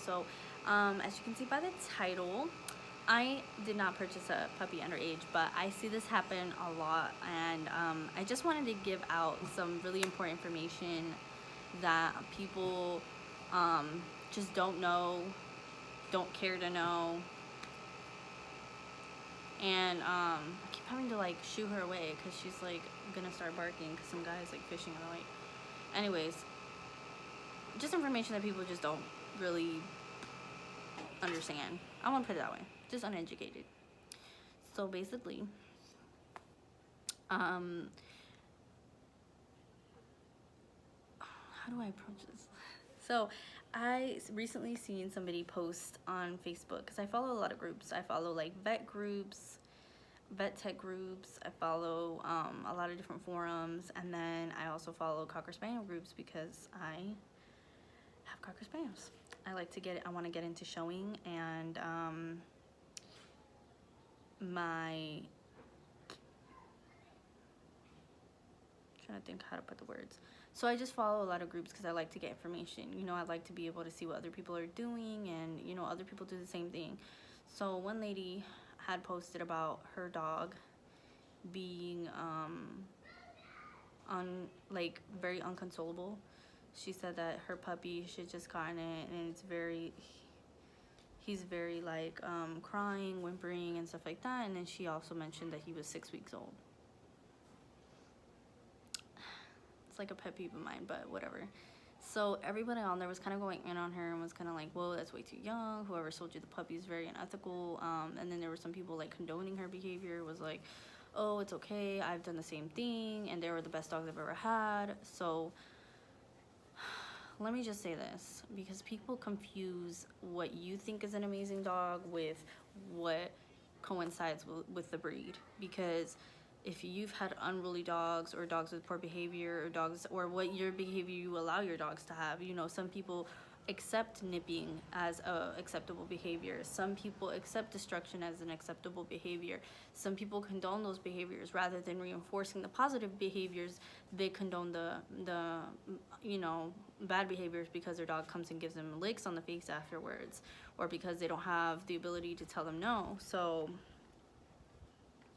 So as you can see by the title, I did not purchase a puppy underage, but I see this happen a lot, and I just wanted to give out some really important information that people just don't know, don't care to know. And I keep having to like shoo her away because she's like gonna start barking because some guy's like fishing in the light. Anyways, just information that people just don't really understand. I want to put it that way. Just uneducated. So basically, how do I approach this? So I recently seen somebody post on Facebook, because I follow a lot of groups. I follow like vet groups, vet tech groups. I follow a lot of different forums, and then I also follow Cocker Spaniel groups because I have Cocker Spaniels. I want to get into showing, and trying to think how to put the words. So I just follow a lot of groups because I like to get information. You know, I like to be able to see what other people are doing, and you know, other people do the same thing. So one lady had posted about her dog being very unconsolable. She said that her puppy, she had just gotten it, and he's very like crying, whimpering and stuff like that. And then she also mentioned that he was 6 weeks old. It's like a pet peeve of mine, but whatever. So everybody on there was kind of going in on her and was kind of like, whoa, that's way too young. Whoever sold you the puppy is very unethical. And then there were some people like condoning her behavior, was like, oh, it's okay, I've done the same thing, and they were the best dogs I've ever had. So let me just say this, because people confuse what you think is an amazing dog with what coincides with the breed. Because if you've had unruly dogs, or dogs with poor behavior, or dogs, or what your behavior you allow your dogs to have, you know, some people accept nipping as a acceptable behavior. Some people accept destruction as an acceptable behavior. Some people condone those behaviors rather than reinforcing the positive behaviors. They condone the you know, bad behaviors because their dog comes and gives them licks on the face afterwards, or because they don't have the ability to tell them no. So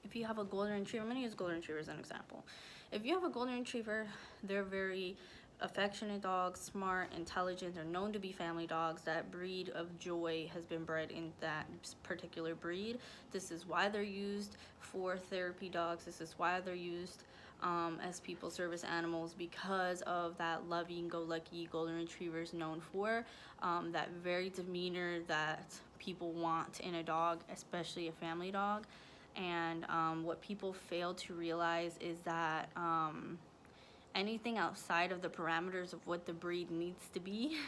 if you have a golden retriever, I'm going to use golden retriever as an example. If you have a golden retriever, they're very affectionate dogs, smart, intelligent. They're known to be family dogs. That breed of joy has been bred in that particular breed. This is why they're used for therapy dogs. This is why they're used as people service animals, because of that loving-go-lucky golden retrievers known for, that very demeanor that people want in a dog, especially a family dog. And what people fail to realize is that anything outside of the parameters of what the breed needs to be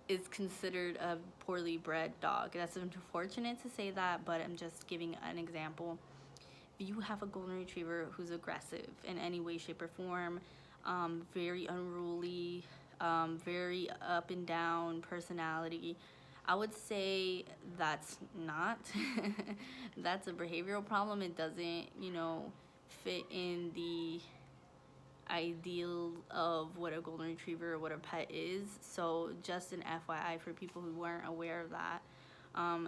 is considered a poorly bred dog. That's unfortunate to say that, but I'm just giving an example. If you have a golden retriever who's aggressive in any way, shape, or form, very unruly, very up and down personality, I would say that's not that's a behavioral problem. It doesn't, you know, fit in the ideal of what a golden retriever or what a pet is. So just an FYI for people who weren't aware of that.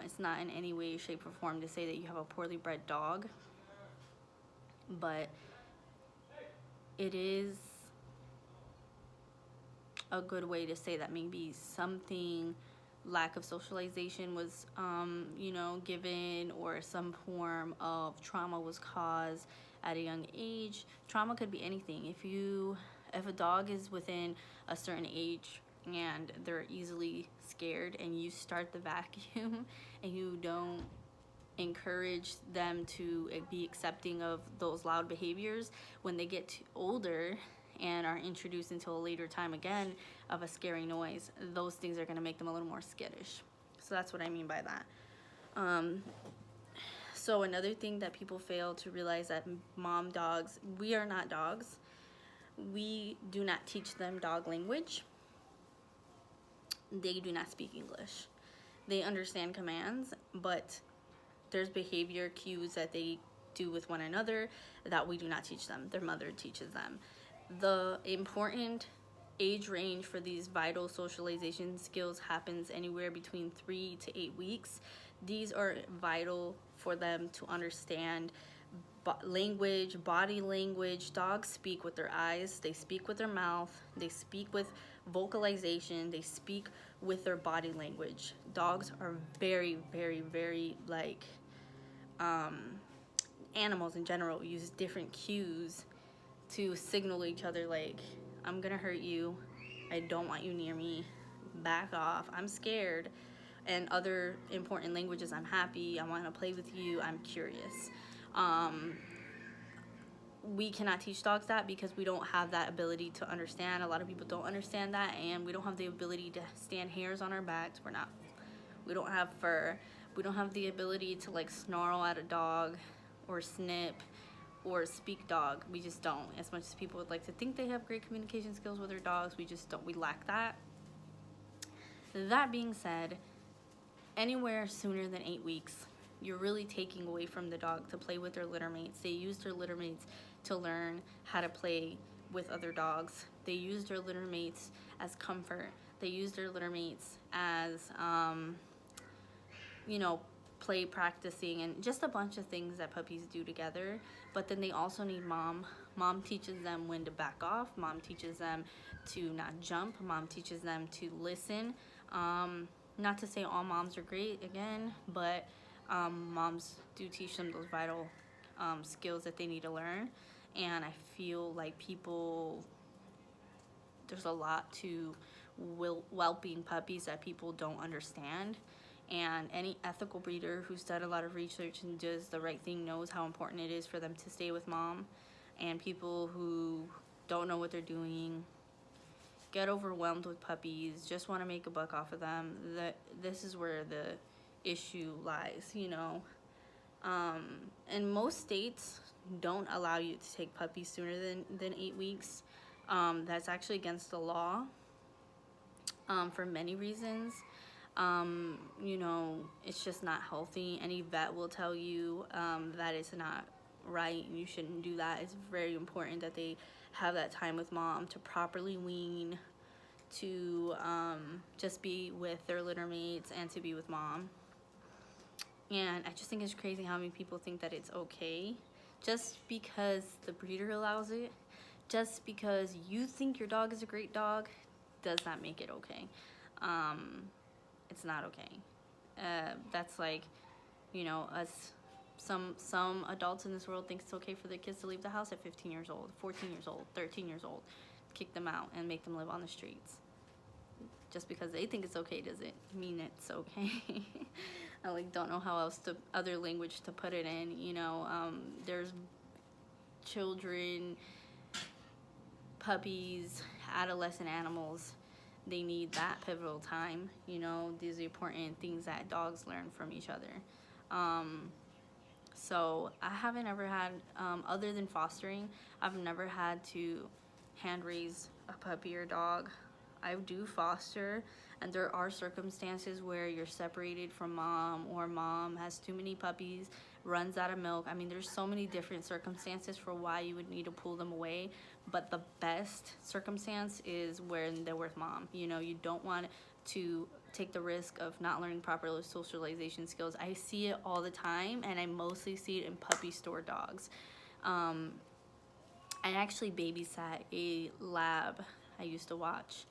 It's not in any way, shape, or form to say that you have a poorly bred dog, but it is a good way to say that maybe something, lack of socialization was you know, given, or some form of trauma was caused at a young age. Trauma could be anything. If a dog is within a certain age and they're easily scared, and you start the vacuum and you don't encourage them to be accepting of those loud behaviors, when they get older and are introduced into a later time again of a scary noise, those things are going to make them a little more skittish. So that's what I mean by that. So another thing that people fail to realize, that mom dogs, we are not dogs. We do not teach them dog language. They do not speak English. They understand commands, but there's behavior cues that they do with one another that we do not teach them. Their mother teaches them. The important age range for these vital socialization skills happens anywhere between 3 to 8 weeks. These are vital for them to understand language, body language. Dogs speak with their eyes, they speak with their mouth, they speak with vocalization, they speak with their body language. Dogs are very, very, very like animals in general use different cues to signal to each other, like, I'm gonna hurt you, I don't want you near me, back off, I'm scared. And other important languages, I'm happy, I want to play with you, I'm curious. We cannot teach dogs that because we don't have that ability to understand. A lot of people don't understand that, and we don't have the ability to stand hairs on our backs. We don't have fur. We don't have the ability to like snarl at a dog or snip or speak dog. We just don't. As much as people would like to think they have great communication skills with their dogs, we just don't. We lack that. That being said, anywhere sooner than 8 weeks, you're really taking away from the dog to play with their litter mates. They use their litter mates to learn how to play with other dogs. They use their litter mates as comfort. They use their litter mates as, play practicing and just a bunch of things that puppies do together. But then they also need mom. Mom teaches them when to back off. Mom teaches them to not jump. Mom teaches them to listen. Not to say all moms are great, again, but moms do teach them those vital skills that they need to learn. And I feel like there's a lot to whelping puppies that people don't understand. And any ethical breeder who's done a lot of research and does the right thing knows how important it is for them to stay with mom. And people who don't know what they're doing, get overwhelmed with puppies, just want to make a buck off of them, this is where the issue lies, And most states don't allow you to take puppies sooner than 8 weeks. That's actually against the law for many reasons. It's just not healthy. Any vet will tell you that it's not right and you shouldn't do that. It's very important that they have that time with mom to properly wean, to just be with their litter mates and to be with mom. And I just think it's crazy how many people think that it's okay just because the breeder allows it. Just because you think your dog is a great dog does not make it okay. It's not okay. That's like, us. Some adults in this world think it's okay for their kids to leave the house at 15 years old, 14 years old, 13 years old, kick them out and make them live on the streets. Just because they think it's okay doesn't mean it's okay. I don't know how else other language to put it in. There's children, puppies, adolescent animals. They need that pivotal time. These are important things that dogs learn from each other. So I haven't ever had, other than fostering, I've never had to hand raise a puppy or dog. I do foster, and there are circumstances where you're separated from mom, or mom has too many puppies, runs out of milk. There's so many different circumstances for why you would need to pull them away, but the best circumstance is when they're with mom. You don't want to take the risk of not learning proper socialization skills. I see it all the time, and I mostly see it in puppy store dogs. I actually babysat a lab I used to watch,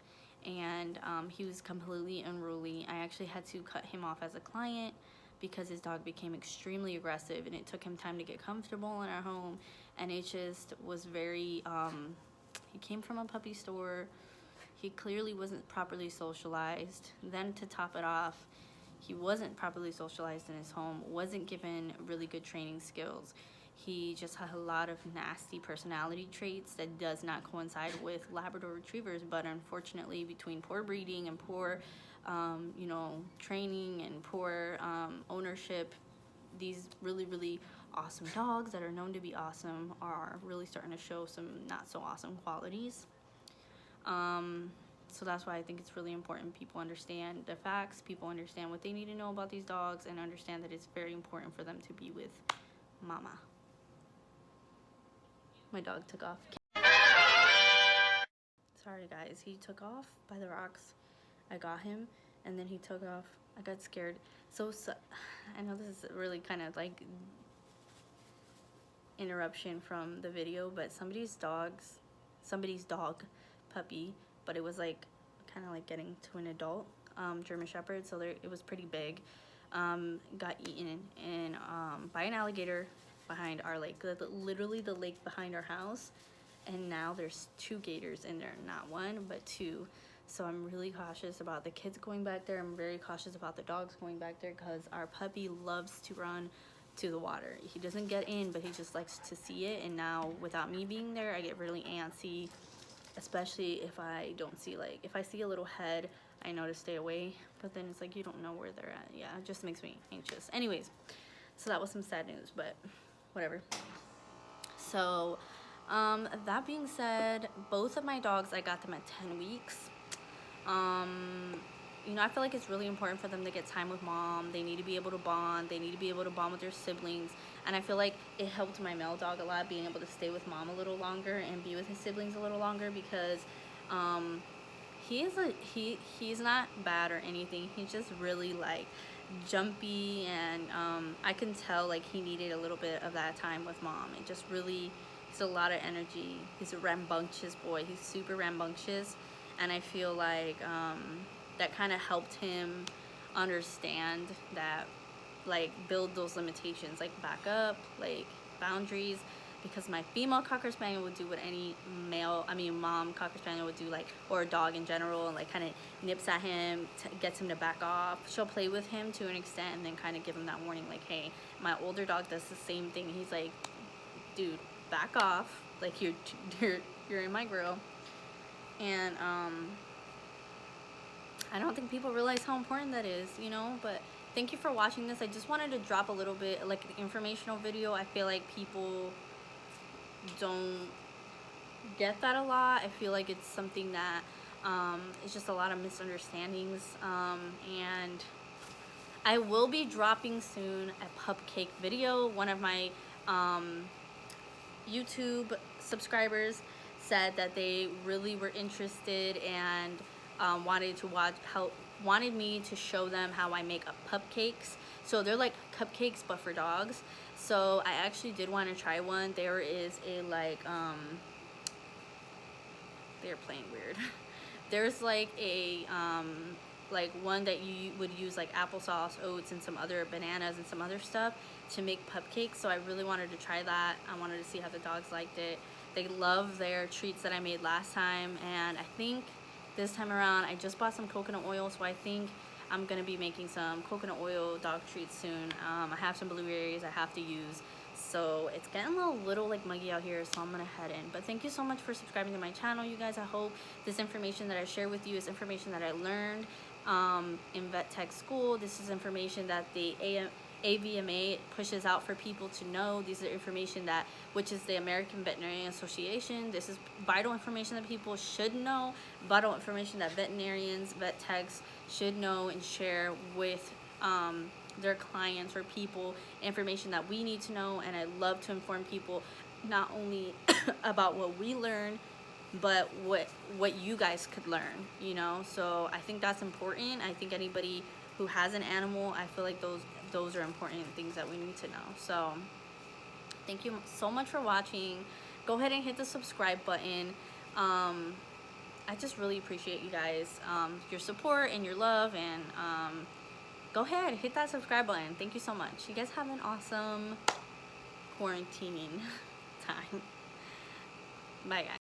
and he was completely unruly. I actually had to cut him off as a client because his dog became extremely aggressive, and it took him time to get comfortable in our home, and it just was very, he came from a puppy store. He clearly wasn't properly socialized. Then to top it off, he wasn't properly socialized in his home, wasn't given really good training skills. He just had a lot of nasty personality traits that does not coincide with Labrador Retrievers, but unfortunately between poor breeding and poor, training and poor ownership, these really, really awesome dogs that are known to be awesome are really starting to show some not so awesome qualities. So that's why I think it's really important people understand the facts, people understand what they need to know about these dogs, and understand that it's very important for them to be with mama. My dog took off. sorry guys, he took off by the rocks. I got him, and then he took off. I got scared. So I know this is really kind of like interruption from the video, but somebody's dog puppy, but it was like kind of like getting to an adult German Shepherd, so it was pretty big, got eaten by an alligator behind our lake, literally the lake behind our house. And now there's 2 gators in there, not 1 but 2. So I'm really cautious about the kids going back there. I'm very cautious about the dogs going back there, because our puppy loves to run to the water. He doesn't get in, but he just likes to see it. And now without me being there, I get really antsy, especially if I don't see, like, if I see a little head, I know to stay away. But then it's like, you don't know where they're at. Yeah, it just makes me anxious. Anyways, so that was some sad news, but whatever. So that being said, both of my dogs, I got them at 10 weeks. You know, I feel like it's really important for them to get time with mom. They need to be able to bond. They need to be able to bond with their siblings. And I feel like it helped my male dog a lot, being able to stay with mom a little longer and be with his siblings a little longer, because he's not bad or anything. He's just really like jumpy, and I can tell like he needed a little bit of that time with mom. It just really, he's a lot of energy. He's a rambunctious boy. He's super rambunctious, and I feel like that kind of helped him understand that, like, build those limitations, like back up, like boundaries, because my female Cocker Spaniel would do what any mom Cocker Spaniel would do, like, or a dog in general, and like kind of nips at him, gets him to back off. She'll play with him to an extent and then kind of give him that warning, like, hey. My older dog does the same thing. He's like, dude, back off, like, you're in my grill. And I don't think people realize how important that is, you know. But thank you for watching this. I just wanted to drop a little bit like an informational video. I feel like people don't get that a lot. I feel like it's something that it's just a lot of misunderstandings, and I will be dropping soon a cupcake video. One of my YouTube subscribers said that they really were interested and wanted me to show them how I make cupcakes. So they're like cupcakes but for dogs. So I actually did want to try one. There is a like they're playing weird. There's like a like one that you would use like applesauce, oats, and some other bananas and some other stuff to make cupcakes. So I really wanted to try that. I wanted to see how the dogs liked it. They love their treats that I made last time, and I think this time around I just bought some coconut oil, so I think I'm gonna be making some coconut oil dog treats soon. I have some blueberries I have to use, so it's getting a little like muggy out here, so I'm gonna head in. But thank you so much for subscribing to my channel, you guys. I hope this information that I share with you is information that I learned in vet tech school. This is information that the AVMA pushes out for people to know. These are information that, which is the American Veterinarian Association. This is vital information that people should know, vital information that veterinarians, vet techs should know and share with their clients or people, information that we need to know. And I love to inform people not only about what we learn, but what you guys could learn, you know. So I think that's important. I think anybody who has an animal, I feel like those are important things that we need to know. So thank you so much for watching. Go ahead and hit the subscribe button. I just really appreciate you guys, your support and your love, and go ahead, hit that subscribe button. Thank you so much. You guys have an awesome quarantining time. Bye guys.